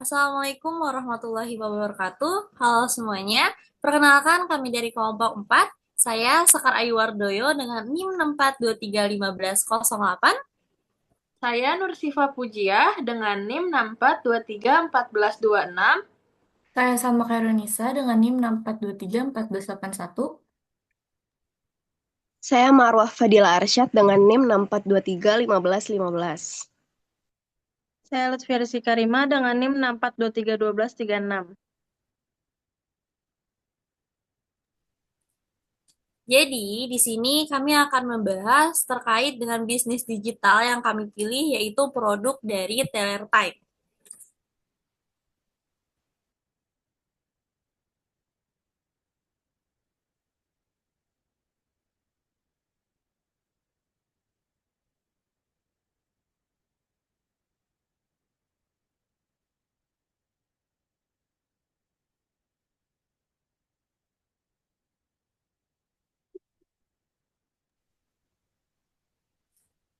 Assalamualaikum warahmatullahi wabarakatuh. Halo semuanya. Perkenalkan kami dari kelompok 4. Saya Sekar Ayu Wardoyo dengan NIM 64231508. Saya Nursifa Pujiah dengan NIM 64231426. Saya Salma Khairunisa dengan NIM 64231481. Saya Marwah Fadila Arsyad dengan NIM 64231515. Saya Lutfi Rizky Karima dengan NIM 64231236. Jadi, di sini kami akan membahas terkait dengan bisnis digital yang kami pilih, yaitu produk dari Telertype.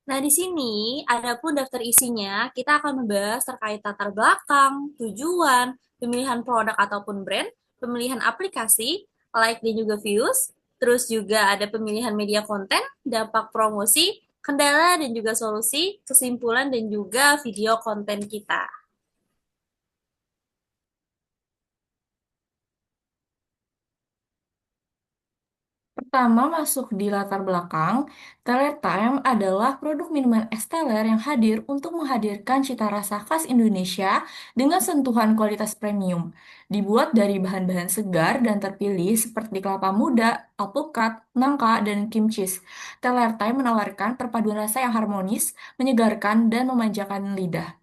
Nah, di sini ada pun daftar isinya. Kita akan membahas terkait latar belakang, tujuan, pemilihan produk ataupun brand, pemilihan aplikasi, like dan juga views, terus juga ada pemilihan media konten, dampak promosi, kendala dan juga solusi, kesimpulan dan juga video konten kita. Pertama, masuk di latar belakang, Teler Time adalah produk minuman es teler yang hadir untuk menghadirkan cita rasa khas Indonesia dengan sentuhan kualitas premium. Dibuat dari bahan-bahan segar dan terpilih seperti kelapa muda, alpukat, nangka, dan kimchi. Teler Time menawarkan perpaduan rasa yang harmonis, menyegarkan, dan memanjakan lidah.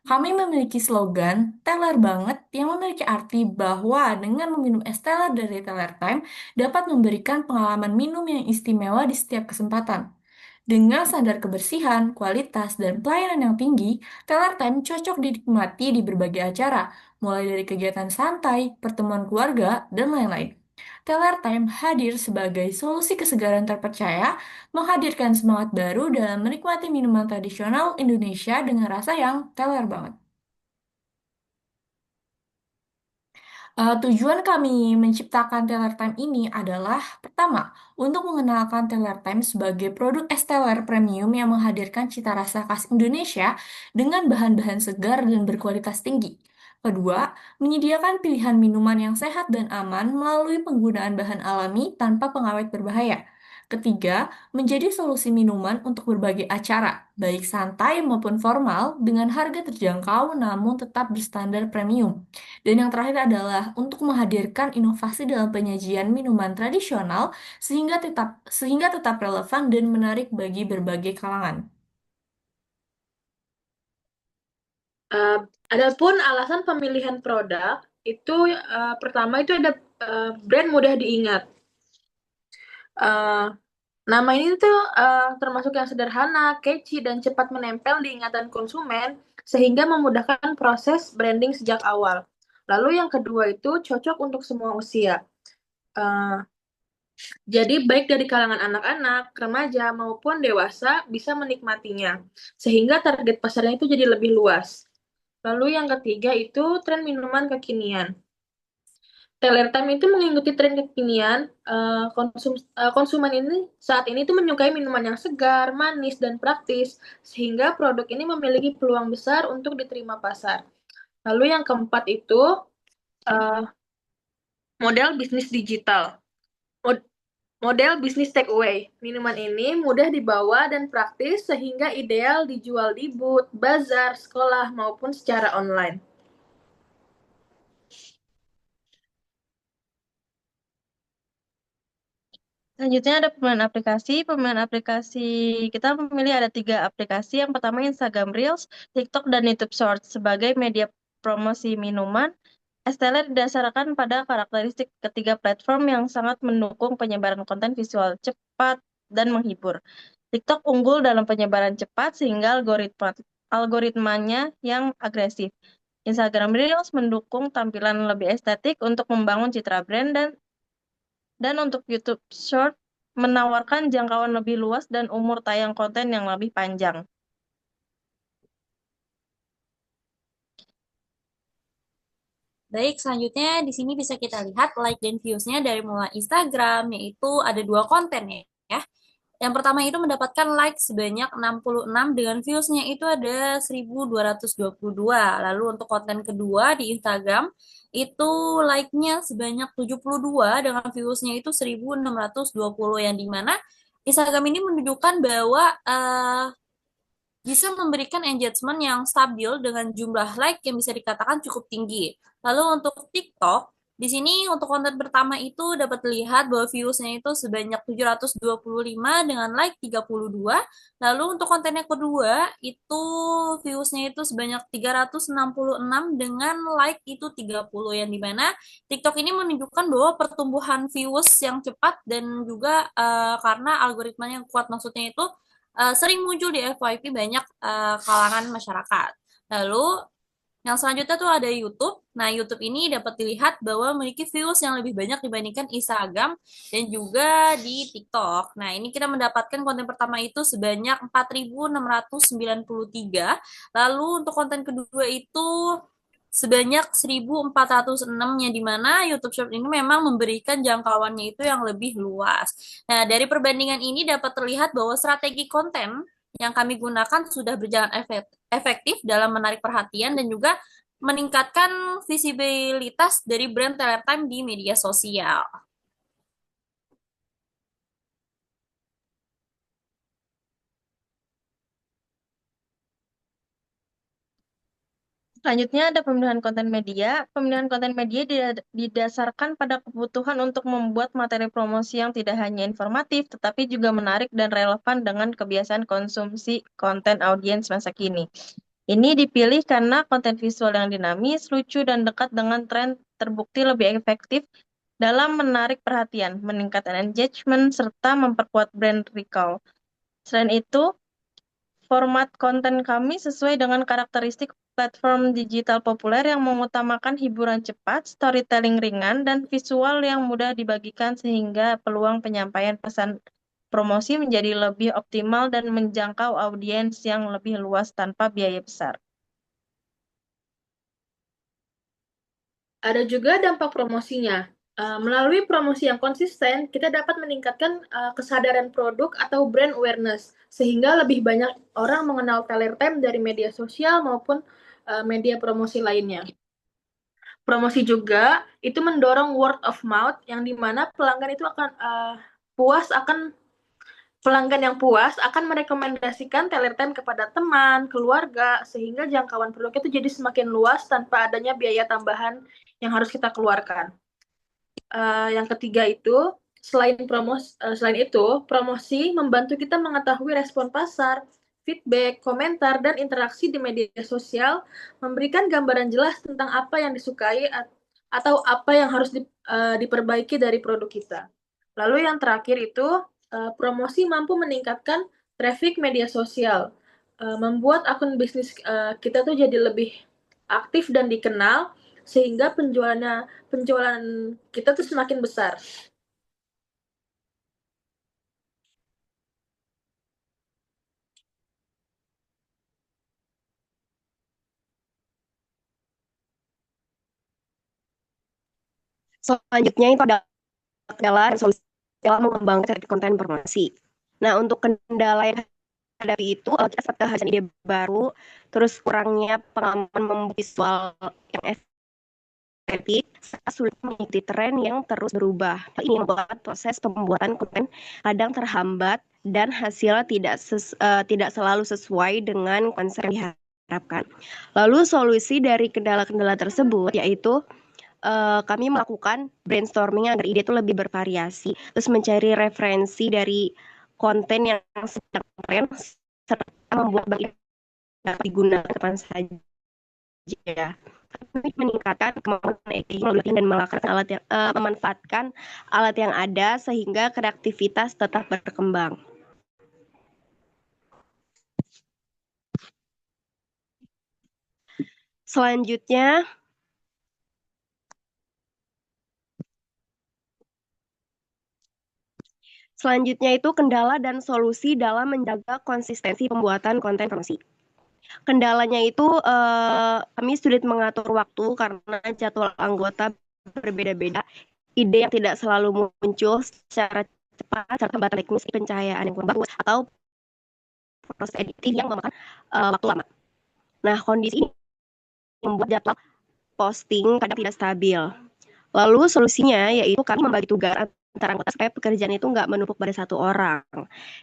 Kami memiliki slogan Teler Banget yang memiliki arti bahwa dengan meminum es teler dari Teler Time dapat memberikan pengalaman minum yang istimewa di setiap kesempatan. Dengan standar kebersihan, kualitas, dan pelayanan yang tinggi, Teller Time cocok dinikmati di berbagai acara, mulai dari kegiatan santai, pertemuan keluarga, dan lain-lain. Teller Time hadir sebagai solusi kesegaran terpercaya, menghadirkan semangat baru dalam menikmati minuman tradisional Indonesia dengan rasa yang teler banget. Tujuan kami menciptakan Teller Time ini adalah pertama, untuk mengenalkan Teller Time sebagai produk es teler premium yang menghadirkan cita rasa khas Indonesia dengan bahan-bahan segar dan berkualitas tinggi. Kedua, menyediakan pilihan minuman yang sehat dan aman melalui penggunaan bahan alami tanpa pengawet berbahaya. Ketiga, menjadi solusi minuman untuk berbagai acara, baik santai maupun formal, dengan harga terjangkau namun tetap berstandar premium. Dan yang terakhir adalah untuk menghadirkan inovasi dalam penyajian minuman tradisional sehingga tetap relevan dan menarik bagi berbagai kalangan. Eh, Adapun alasan pemilihan produk itu pertama itu ada brand mudah diingat. Eh, Nama ini tuh termasuk yang sederhana, catchy, dan cepat menempel di ingatan konsumen sehingga memudahkan proses branding sejak awal. Lalu yang kedua itu cocok untuk semua usia. Eh, Jadi baik dari kalangan anak-anak, remaja, maupun dewasa bisa menikmatinya. Sehingga target pasarnya itu jadi lebih luas. Lalu yang ketiga itu tren minuman kekinian. Telertime itu mengikuti tren kekinian. Konsumen ini saat ini tuh menyukai minuman yang segar, manis, dan praktis. Sehingga produk ini memiliki peluang besar untuk diterima pasar. Lalu yang keempat itu eh, model bisnis digital. Model bisnis takeaway. Minuman ini mudah dibawa dan praktis sehingga ideal dijual di booth, bazar, sekolah, maupun secara online. Selanjutnya ada pemilihan aplikasi. Pemilihan aplikasi kita memilih ada 3 aplikasi. Yang pertama Instagram Reels, TikTok, dan YouTube Shorts sebagai media promosi minuman. Esteller didasarkan pada karakteristik ketiga platform yang sangat mendukung penyebaran konten visual cepat dan menghibur. TikTok unggul dalam penyebaran cepat sehingga algoritmanya yang agresif. Instagram Reels mendukung tampilan lebih estetik untuk membangun citra brand dan untuk YouTube Short menawarkan jangkauan lebih luas dan umur tayang konten yang lebih panjang. Baik, selanjutnya di sini bisa kita lihat like dan views-nya dari mulai Instagram, yaitu ada dua konten ya. Yang pertama itu mendapatkan like sebanyak 66 dengan views-nya itu ada 1.222. Lalu untuk konten kedua di Instagram itu like-nya sebanyak 72 dengan views-nya itu 1.620 yang dimana Instagram ini menunjukkan bahwa bisa memberikan engagement yang stabil dengan jumlah like yang bisa dikatakan cukup tinggi. Lalu untuk TikTok, di sini untuk konten pertama itu dapat dilihat bahwa views-nya itu sebanyak 725 dengan like 32. Lalu untuk konten yang kedua itu views-nya itu sebanyak 366 dengan like itu 30 yang dimana TikTok ini menunjukkan bahwa pertumbuhan views yang cepat dan juga karena algoritmanya yang kuat maksudnya itu sering muncul di FYP banyak kalangan masyarakat. Lalu yang selanjutnya tuh ada YouTube. Nah, YouTube ini dapat dilihat bahwa memiliki views yang lebih banyak dibandingkan Instagram dan juga di TikTok. Nah, ini kita mendapatkan konten pertama itu sebanyak 4.693. Lalu untuk konten kedua itu sebanyak 1.406 yang di mana YouTube Short ini memang memberikan jangkauannya itu yang lebih luas. Nah, dari perbandingan ini dapat terlihat bahwa strategi konten yang kami gunakan sudah berjalan efektif dalam menarik perhatian dan juga meningkatkan visibilitas dari brand Teletime di media sosial. Selanjutnya ada pemilihan konten media. Pemilihan konten media didasarkan pada kebutuhan untuk membuat materi promosi yang tidak hanya informatif, tetapi juga menarik dan relevan dengan kebiasaan konsumsi konten audiens masa kini. Ini dipilih karena konten visual yang dinamis, lucu, dan dekat dengan tren terbukti lebih efektif dalam menarik perhatian, meningkatkan engagement, serta memperkuat brand recall. Selain itu, format konten kami sesuai dengan karakteristik platform digital populer yang mengutamakan hiburan cepat, storytelling ringan, dan visual yang mudah dibagikan sehingga peluang penyampaian pesan promosi menjadi lebih optimal dan menjangkau audiens yang lebih luas tanpa biaya besar. Ada juga dampak promosinya. Melalui promosi yang konsisten, kita dapat meningkatkan kesadaran produk atau brand awareness, sehingga lebih banyak orang mengenal Teletime dari media sosial maupun media promosi lainnya. Promosi juga itu mendorong word of mouth, yang dimana pelanggan itu akan pelanggan yang puas akan merekomendasikan Teletime kepada teman, keluarga, sehingga jangkauan produk itu jadi semakin luas tanpa adanya biaya tambahan yang harus kita keluarkan. Yang ketiga itu selain itu promosi membantu kita mengetahui respon pasar, feedback, komentar, dan interaksi di media sosial, memberikan gambaran jelas tentang apa yang disukai atau apa yang harus diperbaiki dari produk kita. Lalu yang terakhir itu promosi mampu meningkatkan traffic media sosial, membuat akun bisnis kita tuh jadi lebih aktif dan dikenal, sehingga penjualan kita tuh semakin besar. Selanjutnya itu ada kendala dan solusi dalam mengembangkan konten informasi. Nah, untuk kendala yang hadapi itu, kita sempat kehabisan ide baru, terus kurangnya pengalaman membuat visual yang estetik, serta sulit mengikuti tren yang terus berubah. Hal ini membuat proses pembuatan konten kadang terhambat dan hasilnya tidak selalu sesuai dengan konsep yang diharapkan. Lalu solusi dari kendala-kendala tersebut yaitu kami melakukan brainstorming agar ide itu lebih bervariasi, terus mencari referensi dari konten yang sedang tren, serta membuat bagian dapat digunakan kapan saja. Kami meningkatkan kemampuan editing dan memanfaatkan alat yang ada sehingga kreativitas tetap berkembang. Selanjutnya itu kendala dan solusi dalam menjaga konsistensi pembuatan konten promosi. Kendalanya itu kami sulit mengatur waktu karena jadwal anggota berbeda-beda. Ide yang tidak selalu muncul secara cepat serta hambatan teknis pencahayaan yang kurang bagus atau proses editing yang memakan waktu lama. Nah, kondisi ini membuat jadwal posting kadang tidak stabil. Lalu solusinya yaitu kami membagi tugas antara anggota supaya pekerjaan itu nggak menumpuk pada satu orang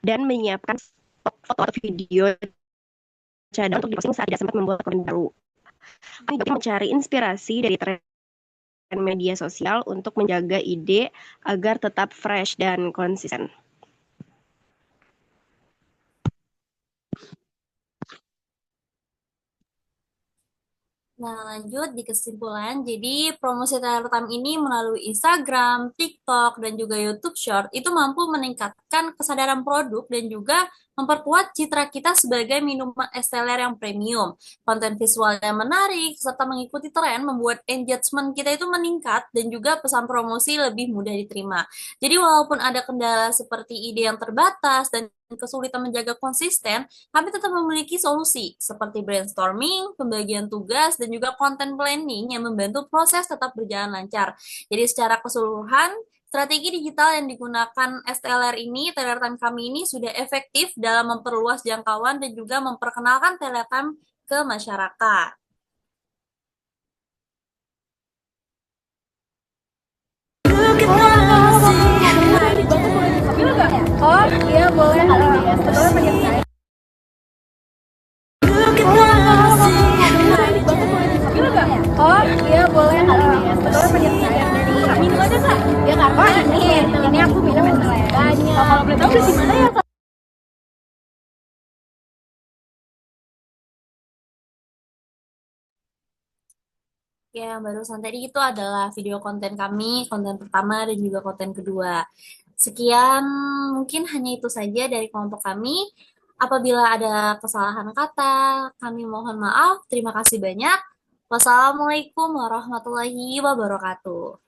dan menyiapkan foto atau video cadang untuk diposting saat tidak sempat membuat konten baru. Kami juga mencari inspirasi dari tren media sosial untuk menjaga ide agar tetap fresh dan konsisten. Nah, lanjut di kesimpulan. Jadi, promosi trailer time ini melalui Instagram, TikTok, dan juga YouTube Short itu mampu meningkatkan kesadaran produk dan juga memperkuat citra kita sebagai minuman es teler yang premium. Konten visual yang menarik serta mengikuti tren membuat engagement kita itu meningkat dan juga pesan promosi lebih mudah diterima. Jadi, walaupun ada kendala seperti ide yang terbatas dan kesulitan menjaga konsisten, kami tetap memiliki solusi seperti brainstorming, pembagian tugas, dan juga content planning yang membantu proses tetap berjalan lancar. Jadi secara keseluruhan, strategi digital yang digunakan STLR ini, Teletime kami ini sudah efektif dalam memperluas jangkauan dan juga memperkenalkan Teletime ke masyarakat. Oh iya boleh kalau sebetulnya pengen saya. Oh iya boleh kalau sebetulnya pengen saya. Minum aja kak. Ya karena ini aku minum banyak. Kalau boleh tahu di mana ya kak? Ya, yang barusan tadi itu adalah video konten kami, konten pertama dan juga konten kedua. Sekian, mungkin hanya itu saja dari kelompok kami. Apabila ada kesalahan kata, kami mohon maaf. Terima kasih banyak. Wassalamualaikum warahmatullahi wabarakatuh.